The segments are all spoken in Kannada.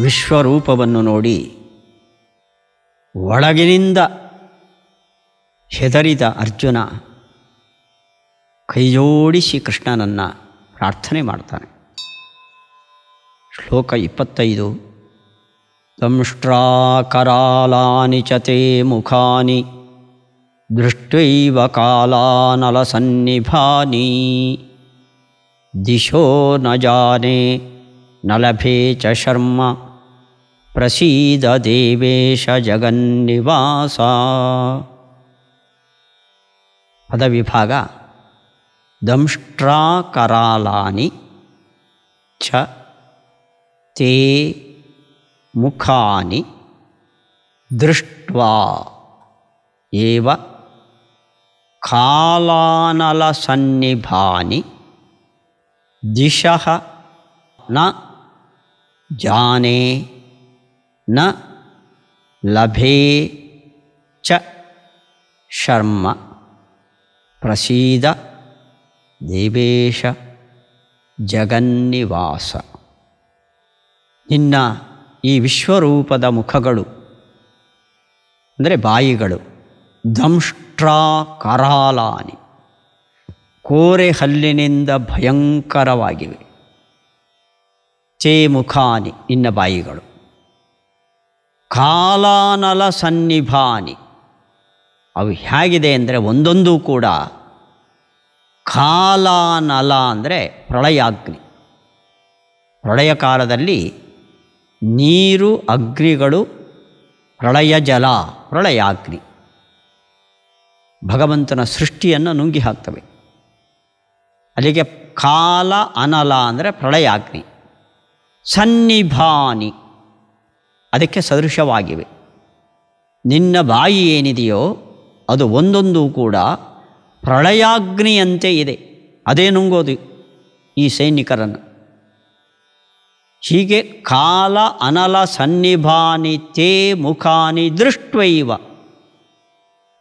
ವಿಶ್ವರೂಪವನ್ನು ನೋಡಿ ಒಳಗಿನಿಂದ ಹೆದರಿದ ಅರ್ಜುನ ಕೈಜೋಡಿಸಿ ಕೃಷ್ಣನನ್ನು ಪ್ರಾರ್ಥನೆ ಮಾಡ್ತಾನೆ. ಶ್ಲೋಕ 25. ದಂಷ್ಟ್ರಾಕರಾಲಾನಿ ಚ ತೇ ಮುಖಾನಿ ದೃಷ್ಟ್ವೈವ ಕಾಲಾನಲಸನ್ನಿಭಾನಿ ದಿಶೋ ನ ಜಾನೆ ನ ಲಭೆ ಚ ಶರ್ಮ ಪ್ರಸೀದ ದೇವೇಶ ಜಗನ್ನಿವಾಸ. ಪದವಿಭಾಗ. ದಂಷ್ಟ್ರಾಕರಾಲಾನಿ ಚ ತೇ ಮುಖಾನಿ ದೃಷ್ಟ್ವಾ ಏವ ಕಾಲಾನಲಸನ್ನಿಭಾನಿ ದಿಶಃ ನ ಜಾನೆ ನ ಲಭೆ ಚ ಶರ್ಮ ಪ್ರಸೀದ ದೇವೇಶ ಜಗನ್ನಿವಾಸ. ನಿನ್ನ ಈ ವಿಶ್ವರೂಪದ ಮುಖಗಳು ಅಂದರೆ ಬಾಯಿಗಳು ದಂಷ್ಟ್ರಾಕರಾಲಾನಿ ಕೋರೆ ಹಲ್ಲಿನಿಂದ ಭಯಂಕರವಾಗಿವೆ. ಚೇ ಮುಖಾನಿ ನಿನ್ನ ಬಾಯಿಗಳು. ಕಾಲಾನಲ ಸನ್ನಿಭಾನಿ ಅವು ಹೇಗಿದೆ ಅಂದರೆ ಒಂದೊಂದು ಕೂಡ ಕಾಲಾನಲ ಅಂದರೆ ಪ್ರಳಯಾಗ್ನಿ. ಪ್ರಳಯ ಕಾಲದಲ್ಲಿ ನೀರು ಅಗ್ನಿಗಳು ಪ್ರಳಯ ಜಲ ಪ್ರಳಯಾಗ್ನಿ ಭಗವಂತನ ಸೃಷ್ಟಿಯನ್ನು ನುಂಗಿ ಹಾಕ್ತವೆ. ಅಲ್ಲಿಗೆ ಕಾಲ ಅನಲ ಅಂದರೆ ಪ್ರಳಯಾಗ್ನಿ. ಸನ್ನಿಭಾನಿ ಅದಕ್ಕೆ ಸದೃಶವಾಗಿವೆ. ನಿನ್ನ ಬಾಯಿ ಏನಿದೆಯೋ ಅದು ಒಂದೊಂದು ಕೂಡ ಪ್ರಳಯಾಗ್ನಿಯಂತೆ ಇದೆ. ಅದೇ ನುಂಗೋದು ಈ ಸೈನಿಕರನ್ನು. ಹೀಗೆ ಕಾಲ ಅನಲ ಸನ್ನಿಭಾನಿ ತೇ ಮುಖಾನಿ ದೃಷ್ಟ್ವೈವ.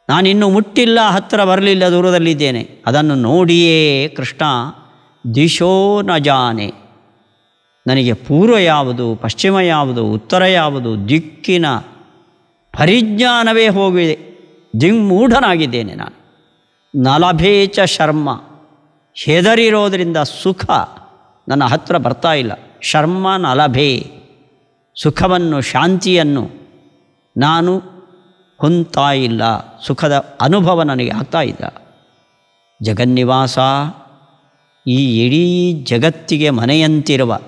ನಾನಿನ್ನೂ ಮುಟ್ಟಿಲ್ಲ, ಹತ್ತಿರ ಬರಲಿಲ್ಲ, ದೂರದಲ್ಲಿದ್ದೇನೆ. ಅದನ್ನು ನೋಡಿಯೇ ಕೃಷ್ಣ ದಿಶೋ ನ ಜಾನೆ, ನನಗೆ ಪೂರ್ವ ಯಾವುದು, ಪಶ್ಚಿಮ ಯಾವುದು, ಉತ್ತರ ಯಾವುದು, ದಿಕ್ಕಿನ ಪರಿಜ್ಞಾನವೇ ಹೋಗಿದೆ. ದಿಗ್ಮೂಢನಾಗಿದ್ದೇನೆ ನಾನು. ನಲಭೇಚ ಶರ್ಮ, ಹೆದರಿರೋದರಿಂದ ಸುಖ ನನ್ನ ಹತ್ತಿರ ಬರ್ತಾ ಇಲ್ಲ. ಶರ್ಮ ನಲಭೆ, ಸುಖವನ್ನು ಶಾಂತಿಯನ್ನು ನಾನು ಹೊಂದ್ತಾ ಇಲ್ಲ, ಸುಖದ ಅನುಭವ ನನಗೆ ಆಗ್ತಾ ಇಲ್ಲ. ಜಗನ್ನಿವಾಸ, ಈ ಇಡೀ ಜಗತ್ತಿಗೆ ಮನೆಯಂತಿರುವ,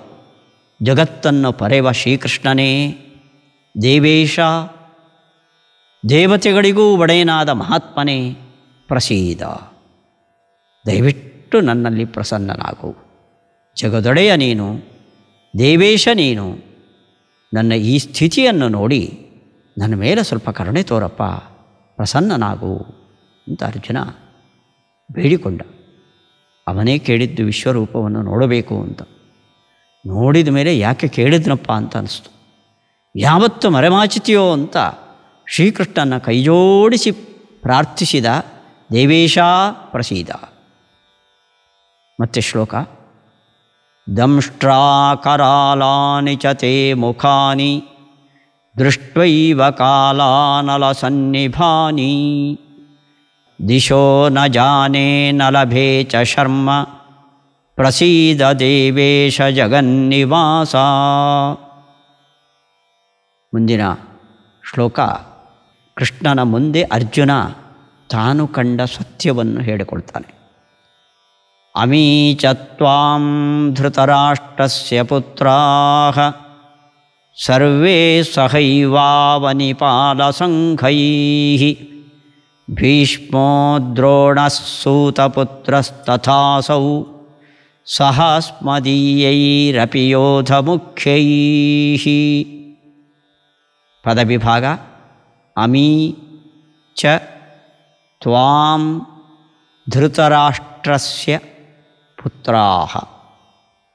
ಜಗತ್ತನ್ನು ಪರೆವ ಶ್ರೀಕೃಷ್ಣನೇ, ದೇವೇಶ ದೇವತೆಗಳಿಗೂ ಒಡೆಯನಾದ ಮಹಾತ್ಮನೇ, ಪ್ರಸೀದ ದಯವಿಟ್ಟು ನನ್ನಲ್ಲಿ ಪ್ರಸನ್ನನಾಗು. ಜಗದೊಡೆಯ ನೀನು, ದೇವೇಶ ನೀನು, ನನ್ನ ಈ ಸ್ಥಿತಿಯನ್ನು ನೋಡಿ ನನ್ನ ಮೇಲೆ ಸ್ವಲ್ಪ ಕರುಣೆ ತೋರಪ್ಪ, ಪ್ರಸನ್ನನಾಗು ಅಂತ ಅರ್ಜುನ ಬೇಡಿಕೊಂಡ. ಅವನೇ ಕೇಳಿದ್ದು ವಿಶ್ವರೂಪವನ್ನು ನೋಡಬೇಕು ಅಂತ. ನೋಡಿದ ಮೇಲೆ ಯಾಕೆ ಕೇಳಿದ್ನಪ್ಪ ಅಂತ ಅನಿಸ್ತು. ಯಾವತ್ತು ಮರೆಮಾಚಿತೀಯೋ ಅಂತ ಶ್ರೀಕೃಷ್ಣನ ಕೈಜೋಡಿಸಿ ಪ್ರಾರ್ಥಿಸಿದ. ದೇವೇಶ ಪ್ರಸೀದ. ಮತ್ತೆ ಶ್ಲೋಕ. ದಂಷ್ಟ್ರಾಕರಾಲಾನಿ ಚ ತೇ ಮುಖಾನಿ ದೃಷ್ಟ್ವೈವ ಕಾಲಾನಲ ಸನ್ನಿಭಾನಿ ದಿಶೋ ನ ಜಾನೆ ನ ಲಭೆ ಚ ಶರ್ಮ ಪ್ರಸೀದ ದೇವೇಶ ಜಗನ್ನಿವಾಸ. ಮುಂದಿನ ಶ್ಲೋಕ. ಕೃಷ್ಣನ ಮುಂದೆ ಅರ್ಜುನ ತಾನು ಕಂಡ ಸತ್ಯವನ್ನು ಹೇಳಿಕೊಳ್ತಾನೆ. ಅಮೀಚ ತ್ವಾಂ ಧೃತರಾಷ್ಟ್ರಸ್ಯ ಪುತ್ರಾಃ ಸರ್ವೇ ಸಹೈವಾವನಿಪಾಲಸಂಘೈಃ ಭೀಷ್ಮೋ ದ್ರೋಣಃ ಸೂತಪುತ್ರಸ್ತಥಾಸೌ ಸಹಾಸ್ಮದೀಯೈರಪಿ ಯೋಧಮುಖ್ಯೈಃ. ಪದವಿಭಾಗ. ಅಮೀ ಚ ತ್ವಾಂ ಧೃತರಾಷ್ಟ್ರಸ್ಯ ಪುತ್ರಾಃ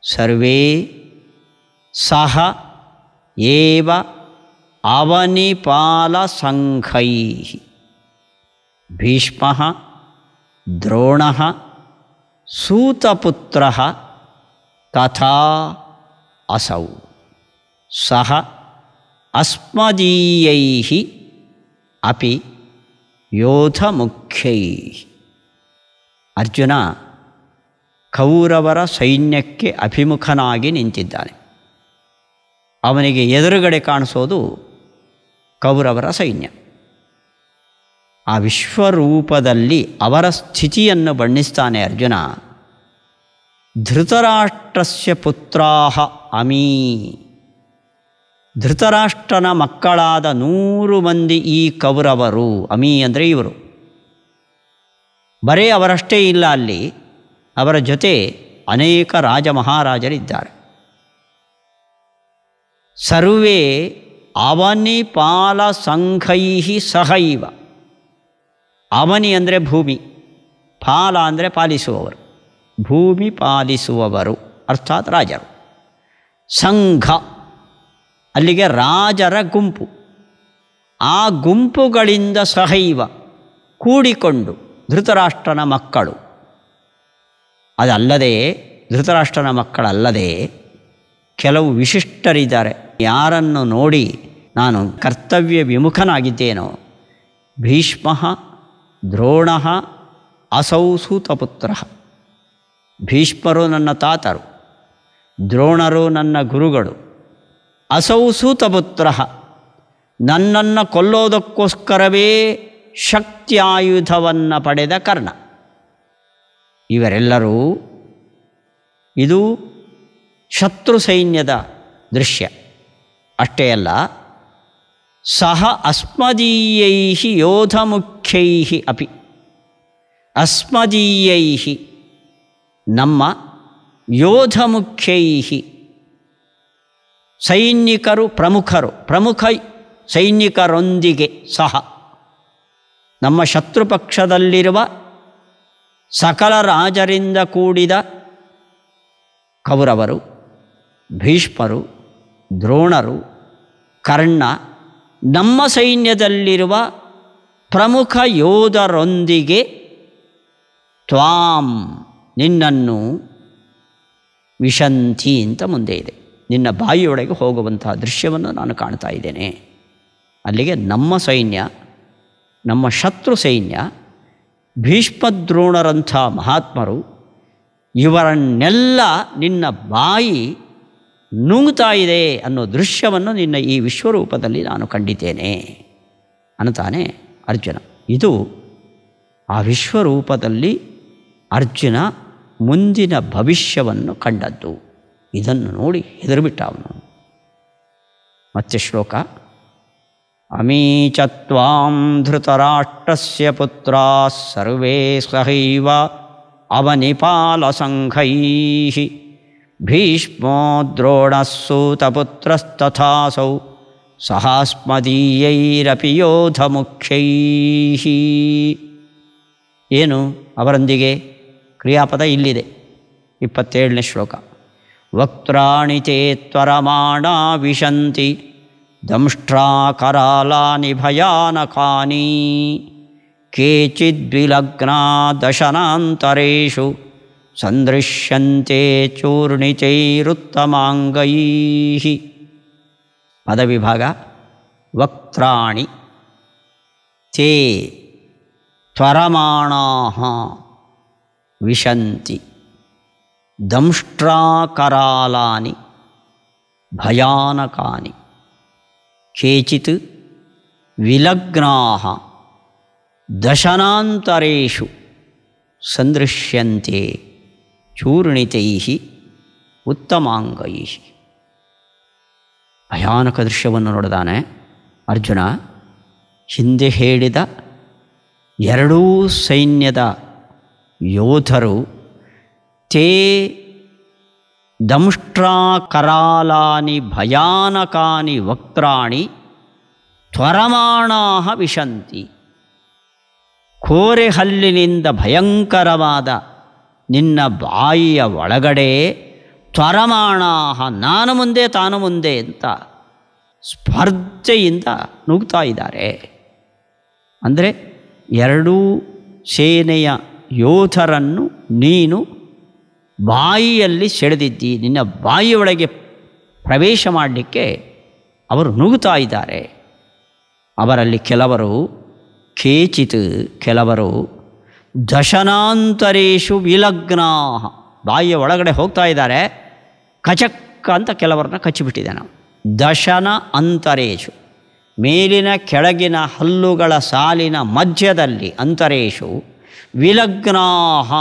ಸರ್ವೇ ಸಹ ಏವ ಅವನಿಪಾಲಸಂಘೈಃ ಭೀಷ್ಮಃ ದ್ರೋಣಃ ಸೂತಪುತ್ರಃ ತಥಾ ಅಸೌ. ಸಹ ಅಸ್ಮದೀಯೈ ಅಪಿ ಯೋಧಮುಖ್ಯೈ. ಅರ್ಜುನ ಕೌರವರ ಸೈನ್ಯಕ್ಕೆ ಅಭಿಮುಖನಾಗಿ ನಿಂತಿದ್ದಾನೆ. ಅವನಿಗೆ ಎದುರುಗಡೆ ಕಾಣಿಸೋದು ಕೌರವರ ಸೈನ್ಯ. ಆ ವಿಶ್ವರೂಪದಲ್ಲಿ ಅವರ ಸ್ಥಿತಿಯನ್ನು ಬಣ್ಣಿಸ್ತಾನೆ ಅರ್ಜುನ. ಧೃತರಾಷ್ಟ್ರಸ್ಯ ಪುತ್ರಾಹ ಅಮೀ. ಧೃತರಾಷ್ಟ್ರನ ಮಕ್ಕಳಾದ 100 ಮಂದಿ ಈ ಕೌರವರು. ಅಮೀ ಅಂದರೆ ಇವರು. ಬರೇ ಅವರಷ್ಟೇ ಇಲ್ಲ, ಅಲ್ಲಿ ಅವರ ಜೊತೆ ಅನೇಕ ರಾಜ ಮಹಾರಾಜರಿದ್ದಾರೆ. ಸರ್ವೇ ಅವನಿಪಾಲ ಸಂಘೈ ಸಹೈವ. ಅವನಿ ಅಂದರೆ ಭೂಮಿ, ಪಾಲ ಅಂದರೆ ಪಾಲಿಸುವವರು, ಭೂಮಿ ಪಾಲಿಸುವವರು ಅರ್ಥಾತ್ ರಾಜರು. ಸಂಘ ಅಲ್ಲಿಗೆ ರಾಜರ ಗುಂಪು. ಆ ಗುಂಪುಗಳಿಂದ ಸಹೈವ ಕೂಡಿಕೊಂಡು ಧೃತರಾಷ್ಟ್ರನ ಮಕ್ಕಳು. ಅದಲ್ಲದೆ ಧೃತರಾಷ್ಟ್ರನ ಮಕ್ಕಳಲ್ಲದೆ ಕೆಲವು ವಿಶಿಷ್ಟರಿದ್ದಾರೆ. ಯಾರನ್ನು ನೋಡಿ ನಾನು ಕರ್ತವ್ಯ ವಿಮುಖನಾಗಿದ್ದೇನೋ, ಭೀಷ್ಮ, ದ್ರೋಣ, ಅಸೌ ಸೂತಪುತ್ರ. ಭೀಷ್ಮರು ನನ್ನ ತಾತರು, ದ್ರೋಣರು ನನ್ನ ಗುರುಗಳು, ಅಸೌ ಸೂತಪುತ್ರ ನನ್ನನ್ನು ಕೊಲ್ಲೋದಕ್ಕೋಸ್ಕರವೇ ಶಕ್ತಿಯಾಯುಧವನ್ನು ಪಡೆದ ಕರ್ಣ. ಇವರೆಲ್ಲರೂ ಇದು ಶತ್ರು ಸೈನ್ಯದ ದೃಶ್ಯ. ಅಷ್ಟೇ ಅಲ್ಲ, ಸಹ ಅಸ್ಮದೀಯೈ ಯೋಧಮುಖ್ಯೈ ಅಪಿ. ಅಸ್ಮದೀಯೈ ನಮ್ಮ, ಯೋಧಮುಖ್ಯೈ ಸೈನಿಕರು ಪ್ರಮುಖರು, ಪ್ರಮುಖ ಸೈನಿಕರೊಂದಿಗೆ ಸಹ ನಮ್ಮ ಶತ್ರುಪಕ್ಷದಲ್ಲಿರುವ ಸಕಲ ರಾಜರಿಂದ ಕೂಡಿದ ಕೌರವರು, ಭೀಷ್ಮರು, ದ್ರೋಣರು, ಕರ್ಣ, ನಮ್ಮ ಸೈನ್ಯದಲ್ಲಿರುವ ಪ್ರಮುಖ ಯೋಧರೊಂದಿಗೆ ತ್ವಾಂ ನಿನ್ನನ್ನು ವಿಶಂತಿ ಅಂತ ಮುಂದೆ ಇದೆ. ನಿನ್ನ ಬಾಯಿಯೊಳಗೆ ಹೋಗುವಂತಹ ದೃಶ್ಯವನ್ನು ನಾನು ಕಾಣ್ತಾ ಇದ್ದೇನೆ. ಅಲ್ಲಿಗೆ ನಮ್ಮ ಸೈನ್ಯ, ನಮ್ಮ ಶತ್ರು ಸೈನ್ಯ, ಭೀಷ್ಮದ್ರೋಣರಂಥ ಮಹಾತ್ಮರು, ಇವರನ್ನೆಲ್ಲ ನಿನ್ನ ಬಾಯಿ ನುಂಗ್ತಾ ಇದೆ ಅನ್ನೋ ದೃಶ್ಯವನ್ನು ನಿನ್ನ ಈ ವಿಶ್ವರೂಪದಲ್ಲಿ ನಾನು ಕಂಡಿದ್ದೇನೆ ಅನ್ನತಾನೆ ಅರ್ಜುನ. ಇದು ಆ ವಿಶ್ವರೂಪದಲ್ಲಿ ಅರ್ಜುನ ಮುಂದಿನ ಭವಿಷ್ಯವನ್ನು ಕಂಡದ್ದು. ಇದನ್ನು ನೋಡಿ ಹೆದರಿಬಿಟ್ಟ ಅವನು. ಮತ್ತೆ ಶ್ಲೋಕ. ಅಮೀ ಚ ತ್ವಾಂ ಧೃತರಾಷ್ಟ್ರಸ್ಯ ಪುತ್ರಾಃ ಸರ್ವೇ ಸಹೈವ ಅವನಿಪಾಲಸಂಘೈಃ ಭೀಷ್ಮೋ ದ್ರೋಣಃ ಸೂತಪುತ್ರಸ್ತಥಾಸೌ ಸಹಾಸ್ಮದೀಯೈರಪಿ ಯೋಧಮುಖ್ಯೈಃ. ಏನು ಅವರೊಂದಿಗೆ? ಕ್ರಿಯಾಪದ ಇಲ್ಲಿದೆ, 27ನೇ ಶ್ಲೋಕ. ವಕ್ತ್ರಾಣಿ ತೇ ತ್ವರಮಾಣಾ ವಿಶಂತಿ ದಂಷ್ಟ್ರಾಕರಾಲಾನಿ ಭಯಾನಕಾನಿ ಕೇಚಿದ್ವಿಲಗ್ನಾ ದಶನಾಂತರೇಷು ಸಂದೃಶ್ಯಂತೆ ಚೂರ್ಣಿತೈರುತ್ತಮಾಂಗೈಃ. ಪದವಿಭಾಗ. ವಕ್ತ್ರಾಣಿ ತೇ ತ್ವರಮಾಣಾಃ ವಿಶಂತಿ ದಂಷ್ಟ್ರಾಕರಾಲಾನಿ ಭಯಾನಕಾನಿ ಕೇಚಿತ್ ವಿಲಗ್ನಾಃ ದಶನಾಂತರೇಷು ಸಂದೃಶ್ಯಂತೆ ಚೂರ್ಣಿತೈಃ ಉತ್ತಮಾಂಗೈಃ. ಭಯಾನಕ ದೃಶ್ಯವನ್ನು ನೋಡಿದಾನೆ ಅರ್ಜುನ. ಹಿಂದೆ ಹೇಳಿದ ಎರಡೂ ಸೈನ್ಯದ ಯೋಧರು ತೇ ದಂಷ್ಟ್ರಾಕರಾಲಾನಿ ಭಯಾನಕಾನಿ ವಕ್ತ್ರಾಣಿ ತ್ವರಮಾಣಾಃ ವಿಶಂತಿ. ಕೋರೆ ಹಲ್ಲಿನಿಂದ ಭಯಂಕರವಾದ ನಿನ್ನ ಬಾಯಿಯ ಒಳಗಡೆ ತ್ವರಮಾಣಾಃ ನಾನು ಮುಂದೆ ತಾನು ಮುಂದೆ ಅಂತ ಸ್ಪರ್ಧೆಯಿಂದ ನುಗ್ತಾ ಇದ್ದಾರೆ. ಅಂದರೆ ಎರಡೂ ಸೇನೆಯ ಯೋಧರನ್ನು ನೀನು ಬಾಯಿಯಲ್ಲಿ ಸೆಳೆದಿದ್ದಿ, ನಿನ್ನ ಬಾಯಿಯೊಳಗೆ ಪ್ರವೇಶ ಮಾಡಲಿಕ್ಕೆ ಅವರು ನುಗ್ಗುತ್ತಾ ಇದ್ದಾರೆ. ಅವರಲ್ಲಿ ಕೆಲವರು ಕೇಚಿತ್, ಕೆಲವರು ದಶನಾಂತರೇಶು ವಿಲಗ್ನಾ, ಬಾಯಿಯ ಒಳಗಡೆ ಹೋಗ್ತಾ ಇದ್ದಾರೆ, ಕಚಕ್ಕ ಅಂತ ಕೆಲವರನ್ನ ಕಚ್ಚಿಬಿಟ್ಟಿದೆ. ನಾವು ದಶನ ಅಂತರೇಶು, ಮೇಲಿನ ಕೆಳಗಿನ ಹಲ್ಲುಗಳ ಸಾಲಿನ ಮಧ್ಯದಲ್ಲಿ, ಅಂತರೇಶು ವಿಲಗ್ನಾಹ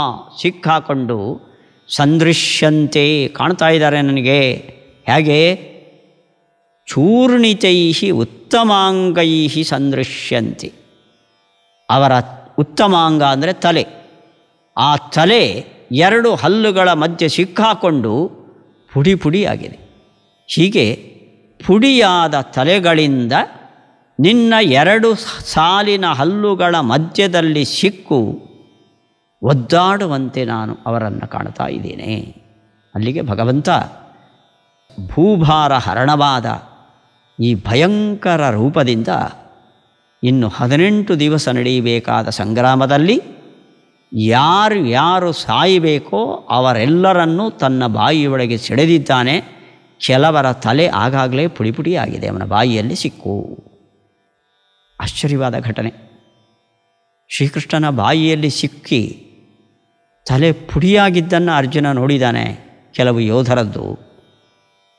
ಸಿಕ್ಕಾಕೊಂಡು, ಸಂದೃಶ್ಯಂತೆ ಕಾಣ್ತಾ ಇದ್ದಾರೆ ನನಗೆ. ಹೇಗೆ? ಚೂರ್ಣಿತೈ ಉತ್ತಮಾಂಗೈ ಸಂದೃಶ್ಯಂತೆ. ಅವರ ಉತ್ತಮಾಂಗ ಅಂದರೆ ತಲೆ, ಆ ತಲೆ ಎರಡು ಹಲ್ಲುಗಳ ಮಧ್ಯೆ ಸಿಕ್ಕಾಕೊಂಡು ಪುಡಿ ಪುಡಿಯಾಗಿದೆ. ಹೀಗೆ ಪುಡಿಯಾದ ತಲೆಗಳಿಂದ ನಿನ್ನ ಎರಡು ಸಾಲಿನ ಹಲ್ಲುಗಳ ಮಧ್ಯದಲ್ಲಿ ಸಿಕ್ಕು ಒದ್ದಾಡುವಂತೆ ನಾನು ಅವರನ್ನು ಕಾಣ್ತಾ ಇದ್ದೇನೆ. ಅಲ್ಲಿಗೆ ಭಗವಂತ ಭೂಭಾರ ಹರಣವಾದ ಈ ಭಯಂಕರ ರೂಪದಿಂದ ಇನ್ನು 18 ದಿವಸ ನಡೆಯಬೇಕಾದ ಸಂಗ್ರಾಮದಲ್ಲಿ ಯಾರು ಸಾಯಬೇಕೋ ಅವರೆಲ್ಲರನ್ನೂ ತನ್ನ ಬಾಯಿಯೊಳಗೆ ಸೆಳೆದಿದ್ದಾನೆ. ಕೆಲವರ ತಲೆ ಆಗಾಗಲೇ ಪುಡಿ ಪುಡಿಯಾಗಿದೆ, ಅವನ ಬಾಯಿಯಲ್ಲಿ ಸಿಕ್ಕು. ಆಶ್ಚರ್ಯವಾದ ಘಟನೆ. ಶ್ರೀಕೃಷ್ಣನ ಬಾಯಿಯಲ್ಲಿ ಸಿಕ್ಕಿ ತಲೆ ಪುಡಿಯಾಗಿದ್ದನ್ನು ಅರ್ಜುನ ನೋಡಿದ್ದಾನೆ, ಕೆಲವು ಯೋಧರದ್ದು.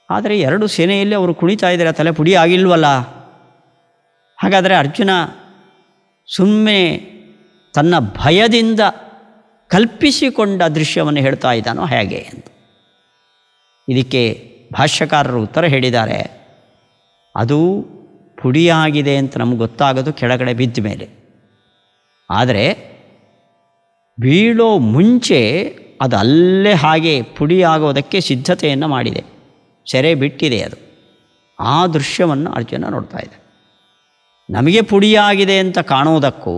ಆದರೆ ಎರಡು ಸೇನೆಯಲ್ಲಿ ಅವರು ಕುಣಿತಾ ಇದ್ದಾರೆ, ತಲೆ ಪುಡಿ ಆಗಿಲ್ವಲ್ಲ. ಹಾಗಾದರೆ ಅರ್ಜುನ ಸುಮ್ಮನೆ ತನ್ನ ಭಯದಿಂದ ಕಲ್ಪಿಸಿಕೊಂಡ ದೃಶ್ಯವನ್ನು ಹೇಳ್ತಾ ಇದ್ದಾನೋ ಹೇಗೆ ಅಂತ. ಇದಕ್ಕೆ ಭಾಷ್ಯಕಾರರು ಉತ್ತರ ಹೇಳಿದ್ದಾರೆ. ಅದು ಪುಡಿಯಾಗಿದೆ ಅಂತ ನಮಗೆ ಗೊತ್ತಾಗೋದು ಕೆಳಗಡೆ ಬಿದ್ದ ಮೇಲೆ. ಆದರೆ ಬೀಳೋ ಮುಂಚೆ ಅದು ಅಲ್ಲೇ ಹಾಗೆ ಪುಡಿಯಾಗೋದಕ್ಕೆ ಸಿದ್ಧತೆಯನ್ನು ಮಾಡಿದೆ, ಸೆರೆ ಬಿಟ್ಟಿದೆ ಅದು. ಆ ದೃಶ್ಯವನ್ನು ಅರ್ಜುನ ನೋಡ್ತಾ ಇದೆ. ನಮಗೆ ಪುಡಿಯಾಗಿದೆ ಅಂತ ಕಾಣುವುದಕ್ಕೂ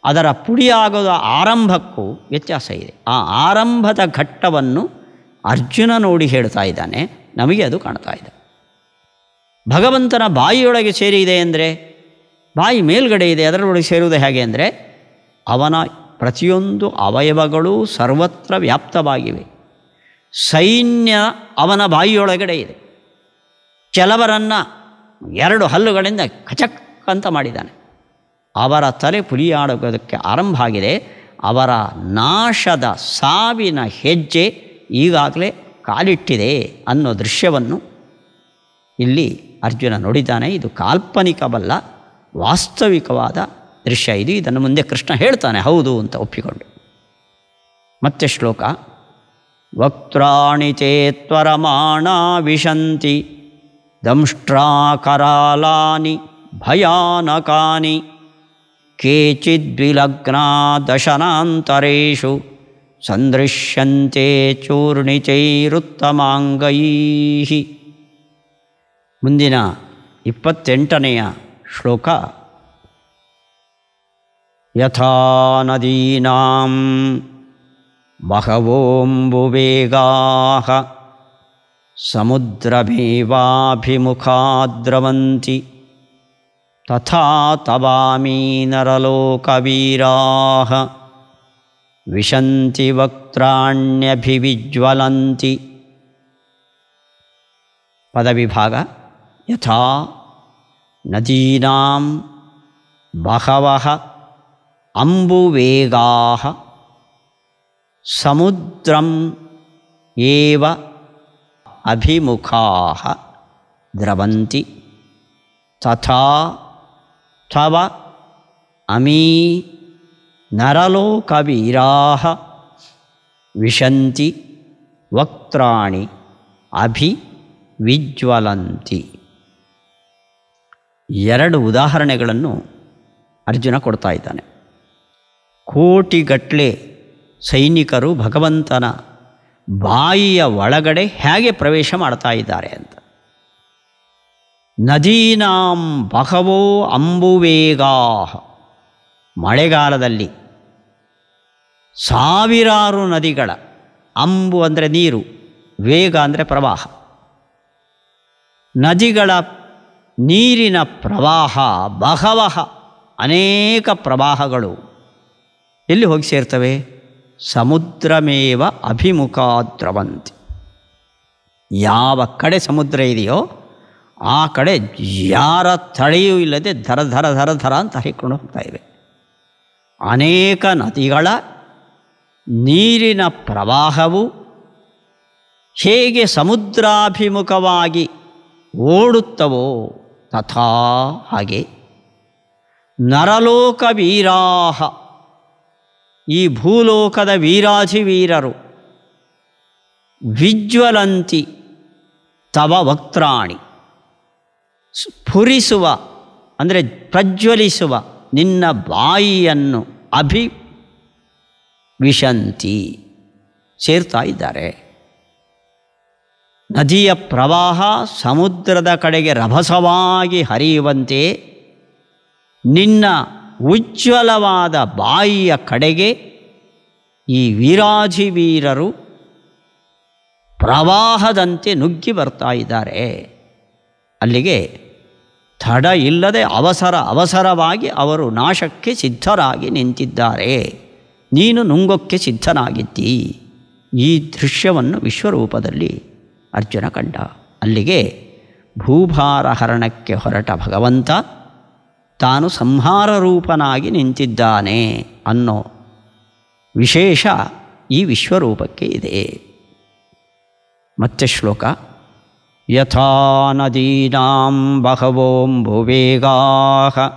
ಅದರ ಪುಡಿಯಾಗೋದ ಆರಂಭಕ್ಕೂ ವ್ಯತ್ಯಾಸ ಇದೆ. ಆ ಆರಂಭದ ಘಟ್ಟವನ್ನು ಅರ್ಜುನ ನೋಡಿ ಹೇಳ್ತಾ ಇದ್ದಾನೆ, ನಮಗೆ ಅದು ಕಾಣ್ತಾ ಇದೆ. ಭಗವಂತನ ಬಾಯಿಯೊಳಗೆ ಸೇರಿದೆ ಅಂದರೆ, ಬಾಯಿ ಮೇಲ್ಗಡೆ ಇದೆ, ಅದರೊಳಗೆ ಸೇರುವುದು ಹೇಗೆ ಅಂದರೆ, ಅವನ ಪ್ರತಿಯೊಂದು ಅವಯವಗಳು ಸರ್ವತ್ರ ವ್ಯಾಪ್ತವಾಗಿವೆ. ಸೈನ್ಯ ಅವನ ಬಾಯಿಯೊಳಗಡೆ ಇದೆ. ಕೆಲವರನ್ನು ಎರಡು ಹಲ್ಲುಗಳಿಂದ ಕಚಕ್ ಅಂತ ಮಾಡಿದ್ದಾನೆ. ಅವರ ತಲೆ ಪುಡಿಯಾಡೋದಕ್ಕೆ ಆರಂಭ ಆಗಿದೆ. ಅವರ ನಾಶದ ಸಾವಿನ ಹೆಜ್ಜೆ ಈಗಾಗಲೇ ಕಾಲಿಟ್ಟಿದೆ ಅನ್ನೋ ದೃಶ್ಯವನ್ನು ಇಲ್ಲಿ ಅರ್ಜುನ ನೋಡಿದ್ದಾನೆ. ಇದು ಕಾಲ್ಪನಿಕವಲ್ಲ, ವಾಸ್ತವಿಕವಾದ ದೃಶ್ಯ ಇದು. ಇದನ್ನು ಮುಂದೆ ಕೃಷ್ಣ ಹೇಳ್ತಾನೆ ಹೌದು ಅಂತ ಒಪ್ಪಿಕೊಂಡು. ಮತ್ತೆ ಶ್ಲೋಕ. ವಕ್ತ್ರಾಣಿ ತೇ ತ್ವರಮಾಣಾ ವಿಶಂತಿ ದಂಷ್ಟ್ರಾಕರಾಲಾನಿ ಭಯಾನಕಾನಿ ಕೇಚಿದ್ವಿಲಗ್ನಾ ದಶನಾಂತರೇಷು ಸಂದೃಶ್ಯಂತೆ ಚೂರ್ಣಿತೈರುತ್ತಮಾಂಗೈಃ. ಮುಂದಿನ 28ನೆಯ ಶ್ಲೋಕ. ಯಥಾ ನದೀನಾಂ ಬಹವೋಂಬುವೇಗಾಃ ಸಮುದ್ರಮೇವಾಭಿಮುಖಾ ದ್ರವಂತಿ ತಥಾ ತವಾಮಿ ನರಲೋಕವೀರಾಃ ವಿಶಂತಿ ವಕ್ತ್ರಾಣ್ಯಭಿವಿಜ್ವಲಂತಿ. ಪದವಿಭಾಗ. ಯಥಾ ನದೀನಾಂ ಬಹವಃ ಅಂಬುವೇಗಾಃ ಸಮುದ್ರಂ ಏವ ಅಭಿಮುಖಾಃ ದ್ರವಂತಿ ತಥಾ ತವ ಅಮೀ ನರಲೋಕವೀರಾಃ ವಿಶಂತಿ ವಕ್ತ್ರಾಣಿ ಅಭಿವಿಜ್ವಲಂತಿ. ಎರಡು ಉದಾಹರಣೆಗಳನ್ನು ಅರ್ಜುನ ಕೊಡ್ತಾ ಇದ್ದಾನೆ. ಕೋಟಿಗಟ್ಟಲೆ ಸೈನಿಕರು ಭಗವಂತನ ಬಾಯಿಯ ಒಳಗಡೆ ಹೇಗೆ ಪ್ರವೇಶ ಮಾಡ್ತಾ ಇದ್ದಾರೆ ಅಂತ. ನದೀನಾಂ ಬಹವೋ ಅಂಬುವೇಗಾಃ. ಮಳೆಗಾಲದಲ್ಲಿ ಸಾವಿರಾರು ನದಿಗಳ, ಅಂಬು ಅಂದರೆ ನೀರು, ವೇಗ ಅಂದರೆ ಪ್ರವಾಹ, ನದಿಗಳ ನೀರಿನ ಪ್ರವಾಹ, ಬಹವಃ ಅನೇಕ ಪ್ರವಾಹಗಳು ಎಲ್ಲಿ ಹೋಗಿ ಸೇರ್ತವೆ? ಸಮುದ್ರಮೇವ ಅಭಿಮುಖಾ ದ್ರವಂತಿ. ಯಾವ ಕಡೆ ಸಮುದ್ರ ಇದೆಯೋ ಆ ಕಡೆ ಯಾರ ತಡೆಯೂ ಇಲ್ಲದೆ ಧರ ಧರ ಧರ ಧರ ಅಂತ ಹರಿಕೊಂಡು ಹೋಗ್ತಾ ಇವೆ. ಅನೇಕ ನದಿಗಳ ನೀರಿನ ಪ್ರವಾಹವು ಹೇಗೆ ಸಮುದ್ರಾಭಿಮುಖವಾಗಿ ಓಡುತ್ತವೋ ತಥಾ ಹಾಗೆ ನರಲೋಕ ವೀರಾಹ, ಈ ಭೂಲೋಕದ ವೀರಾಧಿವೀರರು, ವಿಜ್ವಲಂತಿ ತವ ವಕ್ತ್ರಾಣಿ, ಸ್ಫುರಿಸುವ ಅಂದರೆ ಪ್ರಜ್ವಲಿಸುವ ನಿನ್ನ ಬಾಯಿಯನ್ನು ವಿಶಂತಿ ಸೇರ್ತಾ ಇದ್ದಾರೆ. ನದಿಯ ಪ್ರವಾಹ ಸಮುದ್ರದ ಕಡೆಗೆ ರಭಸವಾಗಿ ಹರಿಯುವಂತೆ ನಿನ್ನ ಉಜ್ವಲವಾದ ಬಾಯಿಯ ಕಡೆಗೆ ಈ ವೀರಾಧಿವೀರರು ಪ್ರವಾಹದಂತೆ ನುಗ್ಗಿ ಬರ್ತಾ ಇದ್ದಾರೆ. ಅಲ್ಲಿಗೆ ತಡ ಇಲ್ಲದೆ ಅವಸರವಾಗಿ ಅವರು ನಾಶಕ್ಕೆ ಸಿದ್ಧರಾಗಿ ನಿಂತಿದ್ದಾರೆ. ನೀನು ನುಂಗೋಕ್ಕೆ ಸಿದ್ಧನಾಗಿದ್ದಿ. ಈ ದೃಶ್ಯವನ್ನು ವಿಶ್ವರೂಪದಲ್ಲಿ ಅರ್ಜುನ ಕಂಡ. ಅಲ್ಲಿಗೆ ಭೂಭಾರ ಹರಣಕ್ಕೆ ಹೊರಟ ಭಗವಂತ ತಾನು ಸಂಹಾರ ರೂಪನಾಗಿ ನಿಂತಿದ್ದಾನೆ ಅನ್ನೋ ವಿಶೇಷ ಈ ವಿಶ್ವರೂಪಕ್ಕೆ ಇದೆ. ಮತ್ತೆ ಶ್ಲೋಕ. ಯಥಾ ನದೀನಾಂ ಬಹವೋಂಬುವೇಗಾಃ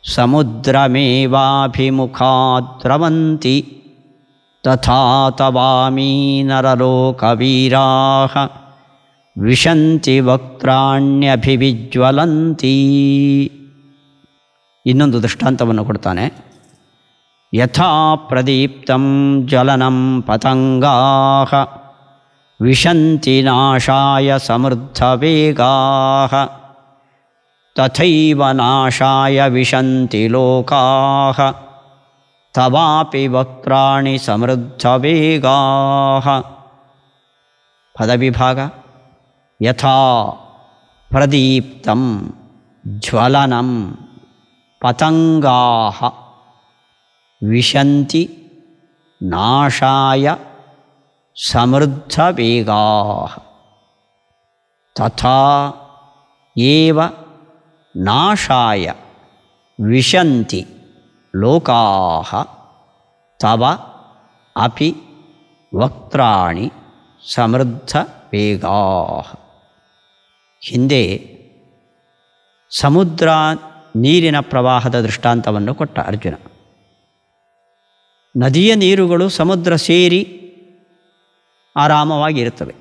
ಸಮುದ್ರಮೇವಾಭಿಮುಖಾತ್ ದ್ರವಂತಿ ತಥಾ ತವಾಮೀ ನರಲೋಕವೀರಾಃ ವಿಶಂತಿ ವಕ್ತ್ರಾಣ್ಯಭಿವಿಜ್ವಲಂತಿ. ಇನ್ನೊಂದು ದೃಷ್ಟಾಂತವನ್ನು ಕೊಡ್ತಾನೆ. ಯಥಾ ಪ್ರದೀಪ್ತಂ ಜ್ವಲನಂ ಪತಂಗಾಃ ವಿಶಂತಿ ನಾಶಾಯ ಸಮೃದ್ಧವೇಗಾಃ ತಥೈವ ನಾಶಾಯ ವಿಶಂತಿ ಲೋಕಾಃ ತವಾಪಿ ವಕ್ತ್ರಾಣಿ ಸಮೃದ್ಧವೇಗಾಃ. ಪದವಿಭಾಗ. ಯಥಾ ಪ್ರದೀಪ್ತಂ ಜ್ವಲನಂ ಪತಂಗಾಃ ವಿಶಂತಿ ನಾಶಾಯ ಸಮೃದ್ಧವೇಗಾಃ ತಥಾ ಏವ ನಾಶಾಯ ವಿಶಂತಿ ಲೋಕಾಃ ತವ ಅಪಿ ವಕ್ತ್ರಾಣಿ ಸಮೃದ್ಧವೇಗಾಃ. ಹಿಂದೆ ಸಮುದ್ರ ನೀರಿನ ಪ್ರವಾಹದ ದೃಷ್ಟಾಂತವನ್ನು ಕೊಟ್ಟ ಅರ್ಜುನ. ನದಿಯ ನೀರುಗಳು ಸಮುದ್ರ ಸೇರಿ ಆರಾಮವಾಗಿರುತ್ತವೆ.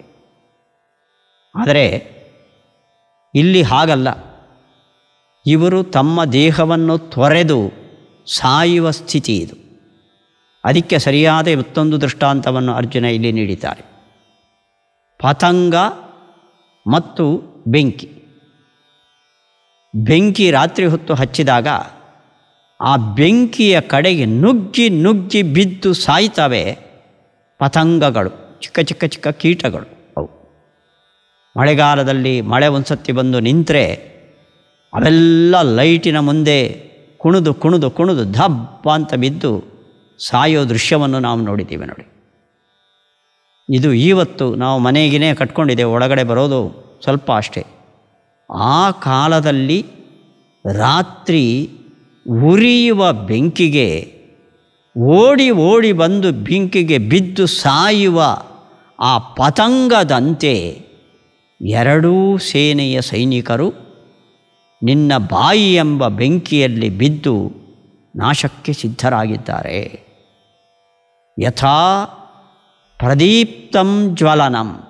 ಆದರೆ ಇಲ್ಲಿ ಹಾಗಲ್ಲ. ಇವರು ತಮ್ಮ ದೇಹವನ್ನು ತೊರೆದು ಸಾಯುವ ಸ್ಥಿತಿ ಇದು. ಅದಕ್ಕೆ ಸರಿಯಾದ ಮತ್ತೊಂದು ದೃಷ್ಟಾಂತವನ್ನು ಅರ್ಜುನ ಇಲ್ಲಿ ನೀಡಿದ್ದಾರೆ. ಪತಂಗ ಮತ್ತು ಬೆಂಕಿ. ಬೆಂಕಿ ರಾತ್ರಿ ಹೊತ್ತು ಹಚ್ಚಿದಾಗ ಆ ಬೆಂಕಿಯ ಕಡೆಗೆ ನುಗ್ಗಿ ನುಗ್ಗಿ ಬಿದ್ದು ಸಾಯ್ತವೆ ಪತಂಗಗಳು, ಚಿಕ್ಕ ಚಿಕ್ಕ ಚಿಕ್ಕ ಕೀಟಗಳು ಅವು. ಮಳೆಗಾಲದಲ್ಲಿ ಮಳೆ ಒಂದು ಸತಿ ಬಂದು ನಿಂತರೆ ಅವೆಲ್ಲ ಲೈಟಿನ ಮುಂದೆ ಕುಣಿದು ಕುಣಿದು ಕುಣಿದು ಧಬ್ಬ ಅಂತ ಬಿದ್ದು ಸಾಯೋ ದೃಶ್ಯವನ್ನು ನಾವು ನೋಡಿದ್ದೀವಿ ನೋಡಿ. ಇದು ಇವತ್ತು ನಾವು ಮನೆಗಿನೇ ಕಟ್ಕೊಂಡಿದ್ದೇವೆ, ಒಳಗಡೆ ಬರೋದು ಸ್ವಲ್ಪ ಅಷ್ಟೇ. ಆ ಕಾಲದಲ್ಲಿ ರಾತ್ರಿ ಉರಿಯುವ ಬೆಂಕಿಗೆ ಓಡಿ ಓಡಿ ಬಂದು ಬೆಂಕಿಗೆ ಬಿದ್ದು ಸಾಯುವ ಆ ಪತಂಗದಂತೆ ಎರಡೂ ಸೇನೆಯ ಸೈನಿಕರು ನಿನ್ನ ಬಾಯಿ ಎಂಬ ಬೆಂಕಿಯಲ್ಲಿ ಬಿದ್ದು ನಾಶಕ್ಕೆ ಸಿದ್ಧರಾಗಿದ್ದಾರೆ. ಯಥಾ ಪ್ರದೀಪ್ತಂ ಜ್ವಲನಂ,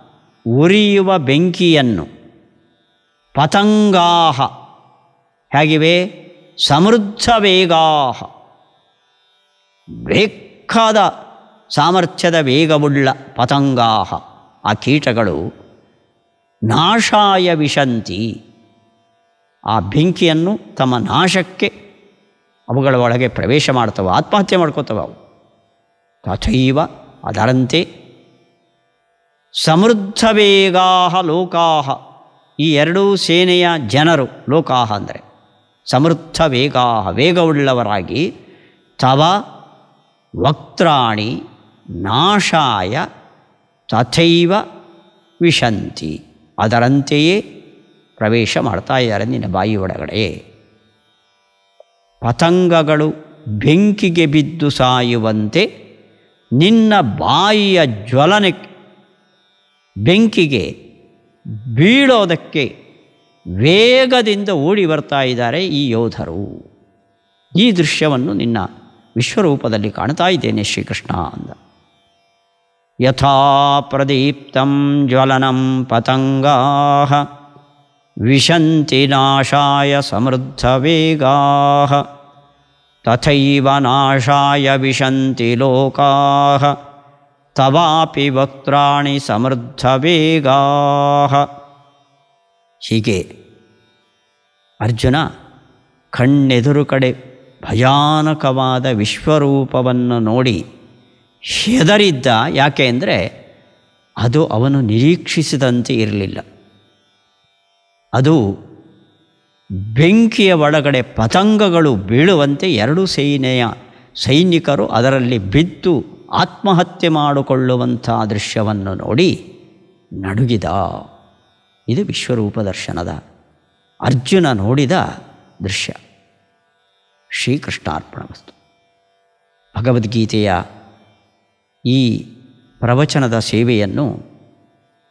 ಉರಿಯುವ ಬೆಂಕಿಯನ್ನು, ಪತಂಗಾಹ ಹೇಗಿವೆ, ಸಮೃದ್ಧ ವೇಗಾಹ, ಬೇಕಾದ ಸಾಮರ್ಥ್ಯದ ವೇಗವುಳ್ಳ ಪತಂಗಾಹ, ಆ ಕೀಟಗಳು ನಾಶಾಯ ವಿಶಂತಿ, ಆ ಬೆಂಕಿಯನ್ನು ತಮ್ಮ ನಾಶಕ್ಕೆ ಅವುಗಳ ಒಳಗೆ ಪ್ರವೇಶ ಮಾಡ್ತವೆ, ಆತ್ಮಹತ್ಯೆ ಮಾಡ್ಕೋತವೆ ಅವು. ತಥೈವ ಅದರಂತೆ ಸಮೃದ್ಧ ವೇಗಾಹ ಲೋಕಾಹ, ಈ ಎರಡೂ ಸೇನೆಯ ಜನರು, ಲೋಕಾಹ ಅಂದರೆ ಸಮೃದ್ಧ ವೇಗಾಹ, ವೇಗವುಳ್ಳವರಾಗಿ ತವ ವಕ್ತ್ರಾಣಿ ನಾಶಾಯ ತಥೈವ ವಿಶಂತಿ, ಅದರಂತೆಯೇ ಪ್ರವೇಶ ಮಾಡ್ತಾ ಇದ್ದಾರೆ ನಿನ್ನ ಬಾಯಿ ಒಳಗಡೆ. ಪತಂಗಗಳು ಬೆಂಕಿಗೆ ಬಿದ್ದು ಸಾಯುವಂತೆ ನಿನ್ನ ಬಾಯಿಯ ಜ್ವಲನೆ ಬೆಂಕಿಗೆ ಬೀಳೋದಕ್ಕೆ ವೇಗದಿಂದ ಓಡಿ ಬರ್ತಾ ಇದ್ದಾರೆ ಈ ಯೋಧರು. ಈ ದೃಶ್ಯವನ್ನು ನಿನ್ನ ವಿಶ್ವರೂಪದಲ್ಲಿ ಕಾಣ್ತಾ ಇದ್ದೇನೆ ಶ್ರೀಕೃಷ್ಣ ಅಂದ. ಯಥಾ ಪ್ರದೀಪ್ತಂ ಜ್ವಲನಂ ಪತಂಗಾಃ ವಿಶಂತಿ ನಾಶಾಯ ಸಮೃದ್ಧ ವೇಗಾಃ ತಥೈವ ನಾಶಾಯ ವಿಶಂತಿ ಲೋಕಾಃ ತವಾಪಿ ವಕ್ತ್ರಾಣಿ ಸಮೃದ್ಧ ವೇಗಾಃ. ಹೀಗೆ ಅರ್ಜುನ ಕಣ್ಣೆದುರು ಕಡೆ ಭಯಾನಕವಾದ ವಿಶ್ವರೂಪವನ್ನು ನೋಡಿ ಹೆದರಿದ್ದ. ಯಾಕೆ ಅಂದರೆ ಅದು ಅವನು ನಿರೀಕ್ಷಿಸಿದಂತೆ ಇರಲಿಲ್ಲ. ಅದು ಬೆಂಕಿಯ ಒಳಗಡೆ ಪತಂಗಗಳು ಬೀಳುವಂತೆ ಎರಡು ಸೇನೆಯ ಸೈನಿಕರು ಅದರಲ್ಲಿ ಬಿದ್ದು ಆತ್ಮಹತ್ಯೆ ಮಾಡಿಕೊಳ್ಳುವಂಥ ದೃಶ್ಯವನ್ನು ನೋಡಿ ನಡುಗಿದ. ಇದು ವಿಶ್ವರೂಪ ದರ್ಶನದ ಅರ್ಜುನ ನೋಡಿದ ದೃಶ್ಯ. ಶ್ರೀಕೃಷ್ಣಾರ್ಪಣಮಸ್ತು. ಭಗವದ್ಗೀತೆಯ ಈ ಪ್ರವಚನದ ಸೇವೆಯನ್ನು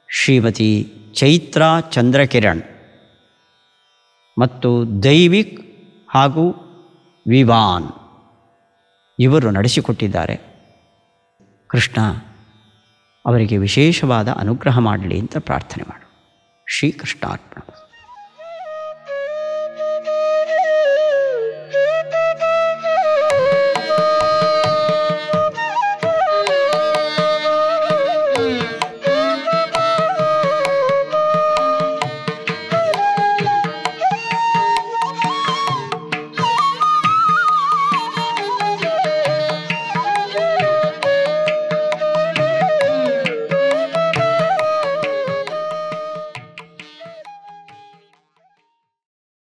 ಶ್ರೀಮತಿ ಚೈತ್ರಾ ಚಂದ್ರಕಿರಣ್ ಮತ್ತು ದೈವಿಕ್ ಹಾಗೂ ವಿವಾನ್ ಇವರು ನಡೆಸಿಕೊಟ್ಟಿದ್ದಾರೆ. ಕೃಷ್ಣ ಅವರಿಗೆ ವಿಶೇಷವಾದ ಅನುಗ್ರಹ ಮಾಡಲಿ ಅಂತ ಪ್ರಾರ್ಥನೆ ಮಾಡು. ಶ್ರೀಕೃಷ್ಣಾರ್ಪಣ.